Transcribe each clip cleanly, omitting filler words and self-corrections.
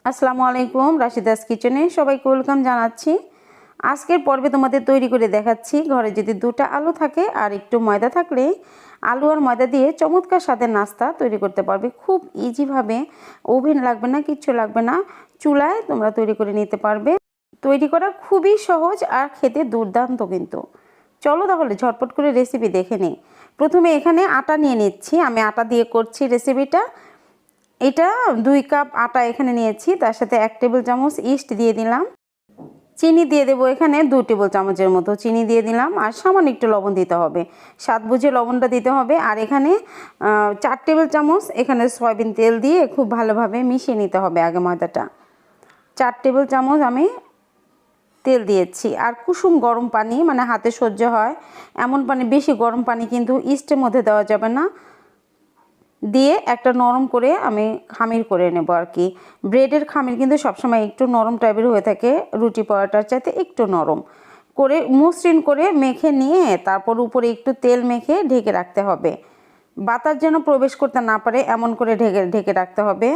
আসসালামু আলাইকুম, রাশিদাস কিচেনে সবাইকে ওয়েলকাম জানাচ্ছি। আজকের পর্বে তোমাদের তৈরি করে দেখাচ্ছি ঘরে যদি দুটো আলু থাকে আর একটু ময়দা থাকলে আলু আর ময়দা দিয়ে চমৎকার স্বাদের নাস্তা তৈরি করতে পারবে খুব ইজিভাবে। ওভেন লাগবে না, কিচ্ছু লাগবে না, চুলায় তোমরা তৈরি করে নিতে পারবে। তৈরি করা খুবই সহজ আর খেতে দুর্দান্ত কিন্তু। চলো তাহলে ঝটপট করে রেসিপি দেখে নিই। প্রথমে এখানে আটা নিয়ে নিচ্ছি, আমি আটা দিয়ে করছি রেসিপিটা। এটা 2 কাপ আটা এখানে নিয়েছি, তার সাথে 1 টেবিল চামচ ইস্ট দিয়ে দিলাম। চিনি দিয়ে দেবো এখানে 2 টেবিল চামচের মতো চিনি দিয়ে দিলাম, আর সামান্য একটু লবণ দিতে হবে, স্বাদ বুঝে লবণটা দিতে হবে। আর এখানে 4 টেবিল চামচ এখানে সয়াবিন তেল দিয়ে খুব ভালোভাবে মিশিয়ে নিতে হবে আগে ময়দাটা। 4 টেবিল চামচ আমি তেল দিয়েছি। আর কুসুম গরম পানি, মানে হাতে সহ্য হয় এমন পানি, বেশি গরম পানি কিন্তু ইস্টের মধ্যে দেওয়া যাবে না, দিয়ে একটা নরম করে আমি খামির করে নেব আর কি। ব্রেডের খামির কিন্তু সবসময় একটু নরম টাইপের হয়ে থাকে, রুটি পরোটার চাইতে একটু নরম করে মসৃণ করে মেখে নিয়ে তারপর উপরে একটু তেল মেখে ঢেকে রাখতে হবে। বাতাস যেন প্রবেশ করতে না পারে এমন করে ঢেকে রাখতে হবে।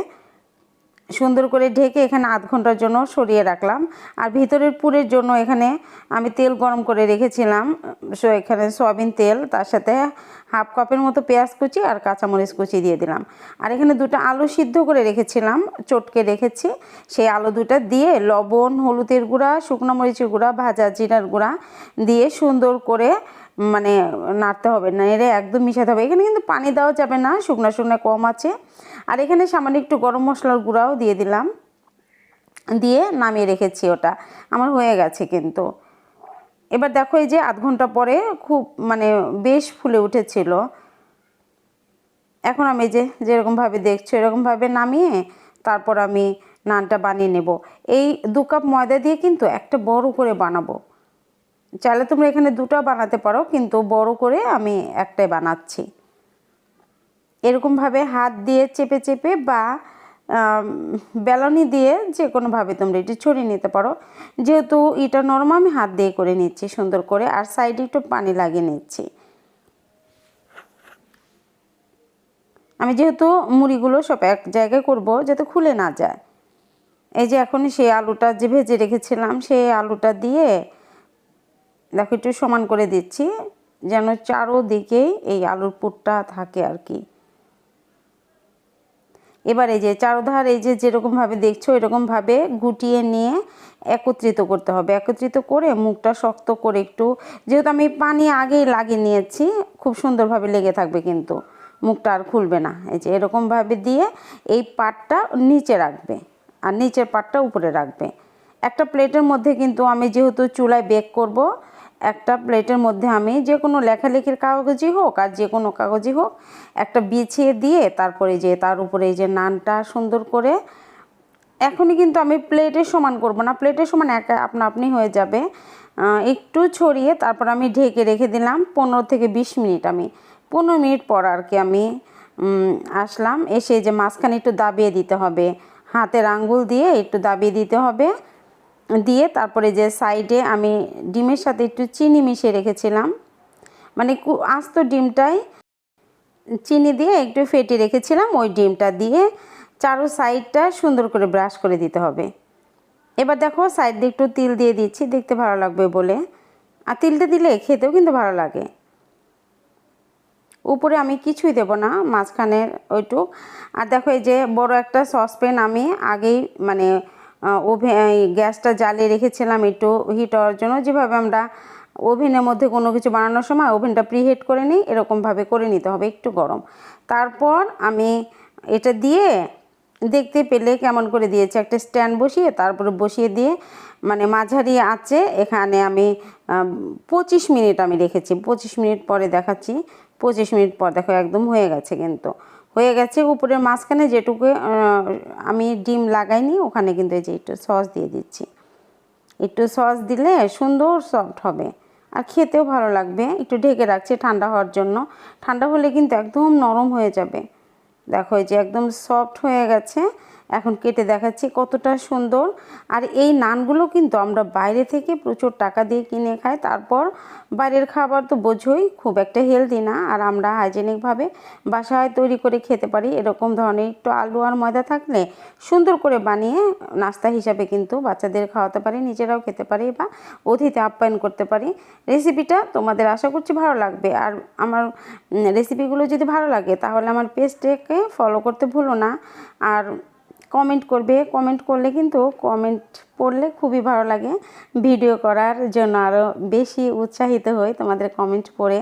সুন্দর করে ঢেকে এখানে আধ ঘন্টার জন্য সরিয়ে রাখলাম। আর ভিতরের পুরের জন্য এখানে আমি তেল গরম করে রেখেছিলাম, এখানে সয়াবিন তেল, তার সাথে হাফ কাপের মতো পেঁয়াজ কুচি আর কাঁচামরিচ কুচি দিয়ে দিলাম। আর এখানে 2টা আলু সিদ্ধ করে রেখেছিলাম, চটকে রেখেছি, সেই আলু 2টা দিয়ে লবণ, হলুদের গুঁড়া, শুকনো মরিচের গুঁড়া, ভাজা জিরার গুঁড়া দিয়ে সুন্দর করে মানে নাড়তে হবে, নেড়ে একদম মিশাতে হবে। এখানে কিন্তু পানি দেওয়া যাবে না, শুকনো শুকনো কম আছে। আর এখানে সামান্য একটু গরম মশলার গুঁড়াও দিয়ে দিলাম, দিয়ে নামিয়ে রেখেছি। ওটা আমার হয়ে গেছে কিন্তু। এবার দেখো এই যে আধ ঘন্টা পরে খুব বেশ ফুলে উঠেছিল। এখন আমি যেরকমভাবে দেখছো এরকমভাবে নামিয়ে তারপর আমি নানটা বানিয়ে নেব। এই 2 কাপ ময়দা দিয়ে কিন্তু একটা বড় করে বানাবো। চাইলে তোমরা এখানে 2টা বানাতে পারো, কিন্তু বড় করে আমি একটাই বানাচ্ছি। এরকমভাবে হাত দিয়ে চেপে চেপে বা বেলনি দিয়ে যে কোনোভাবে তোমরা এটি ছড়িয়ে নিতে পারো। যেহেতু এটা নরম, আমি হাত দিয়ে করে নিচ্ছি সুন্দর করে, আর সাইডে একটু পানি লাগিয়ে নিচ্ছি। আমি যেহেতু মুড়িগুলো সব এক জায়গায় করব যাতে খুলে না যায়। এই যে এখন সেই আলুটা যে ভেজে রেখেছিলাম সেই আলুটা দিয়ে দেখো একটু সমান করে দিচ্ছি, যেন চারোদিকেই এই আলুর পুরটা থাকে আর কি। এবার এই যে চারোধার এই যে যেরকমভাবে দেখছো এরকমভাবে গুটিয়ে নিয়ে একত্রিত করতে হবে। একত্রিত করে মুখটা শক্ত করে একটু, যেহেতু আমি পানি আগেই লাগিয়ে নিয়েছি, খুব সুন্দরভাবে লেগে থাকবে কিন্তু মুখটা আর খুলবে না। এই যে এরকমভাবে দিয়ে এই পাটটা নিচে রাখবে আর নিচের পাটটা উপরে রাখবে। একটা প্লেটের মধ্যে কিন্তু আমি যেহেতু চুলায় বেক করব, একটা প্লেটের মধ্যে আমি যে কোনো লেখালেখির কাগজই হোক আর যে কোনো কাগজই হোক একটা বিছিয়ে দিয়ে তারপরে যে তার উপরে এই যে নানটা সুন্দর করে, এখনই কিন্তু আমি প্লেটের সমান করব না, প্লেটের সমান একা আপনা আপনি হয়ে যাবে, একটু ছড়িয়ে তারপর আমি ঢেকে রেখে দিলাম 15 থেকে 20 মিনিট। আমি 15 মিনিট পর আর কি আমি আসলাম, এসে যে মাঝখানে একটু দাবিয়ে দিতে হবে, হাতের আঙ্গুল দিয়ে একটু দাবিয়ে দিতে হবে, দিয়ে তারপরে যে সাইডে আমি ডিমের সাথে একটু চিনি মিশিয়ে রেখেছিলাম, মানে আস্ত ডিমটাই চিনি দিয়ে একটু ফেটে রেখেছিলাম, ওই ডিমটা দিয়ে চারো সাইডটা সুন্দর করে ব্রাশ করে দিতে হবে। এবার দেখো সাইড দিয়ে একটু তিল দিয়ে দিচ্ছি, দেখতে ভালো লাগবে বলে, আর তিলটা দিলে খেতেও কিন্তু ভালো লাগে। উপরে আমি কিছুই দেব না, মাঝখানের ওইটুক। আর দেখো এই যে বড় একটা সসপ্যান আমি আগেই গ্যাসটা জ্বালিয়ে রেখেছিলাম একটু হিট হওয়ার জন্য। যেভাবে আমরা ওভেনের মধ্যে কোনো কিছু বানানোর সময় ওভেনটা প্রিহিট করে নিই, এরকমভাবে করে নিতে হবে একটু গরম। তারপর আমি এটা দিয়ে দেখতে পেলে কেমন করে দিয়েছি, একটা স্ট্যান্ড বসিয়ে তারপরে বসিয়ে দিয়ে মাঝারি আঁচে এখানে আমি 25 মিনিট আমি রেখেছি। 25 মিনিট পরে দেখাচ্ছি। 25 মিনিট পর দেখো একদম হয়ে গেছে, কিন্তু হয়ে গেছে। উপরের মাঝখানে যেটুকু আমি ডিম লাগাইনি ওখানে কিন্তু এই যে একটু সস দিয়ে দিচ্ছি। একটু সস দিলে সুন্দর সফট হবে আর খেতেও ভালো লাগবে। একটু ঢেকে রাখছি ঠান্ডা হওয়ার জন্য, ঠান্ডা হলে কিন্তু একদম নরম হয়ে যাবে। দেখো এই যে একদম সফট হয়ে গেছে। এখন কেটে দেখাচ্ছি কতটা সুন্দর। আর এই নানগুলো কিন্তু আমরা বাইরে থেকে প্রচুর টাকা দিয়ে কিনে খাই, তারপর বাইরের খাবার তো বোঝোই খুব একটা হেলদি না, আর আমরা হাইজেনিকভাবে বাসায় তৈরি করে খেতে পারি। এরকম ধরনের একটু আলু আর ময়দা থাকলে সুন্দর করে বানিয়ে নাস্তা হিসাবে কিন্তু বাচ্চাদের খাওয়াতে পারি, নিজেরাও খেতে পারি বা অতিথি আপ্যায়ন করতে পারি। রেসিপিটা তোমাদের আশা করছি ভালো লাগবে। আর আমার রেসিপিগুলো যদি ভালো লাগে তাহলে আমার পেজটাকে ফলো করতে ভুলো না, আর কমেন্ট করবে। কমেন্ট করলে কিন্তু কমেন্ট পড়লে খুবই ভালো লাগে, ভিডিও করার জন্য আরও বেশি উৎসাহিত হই তোমাদের কমেন্ট পড়ে।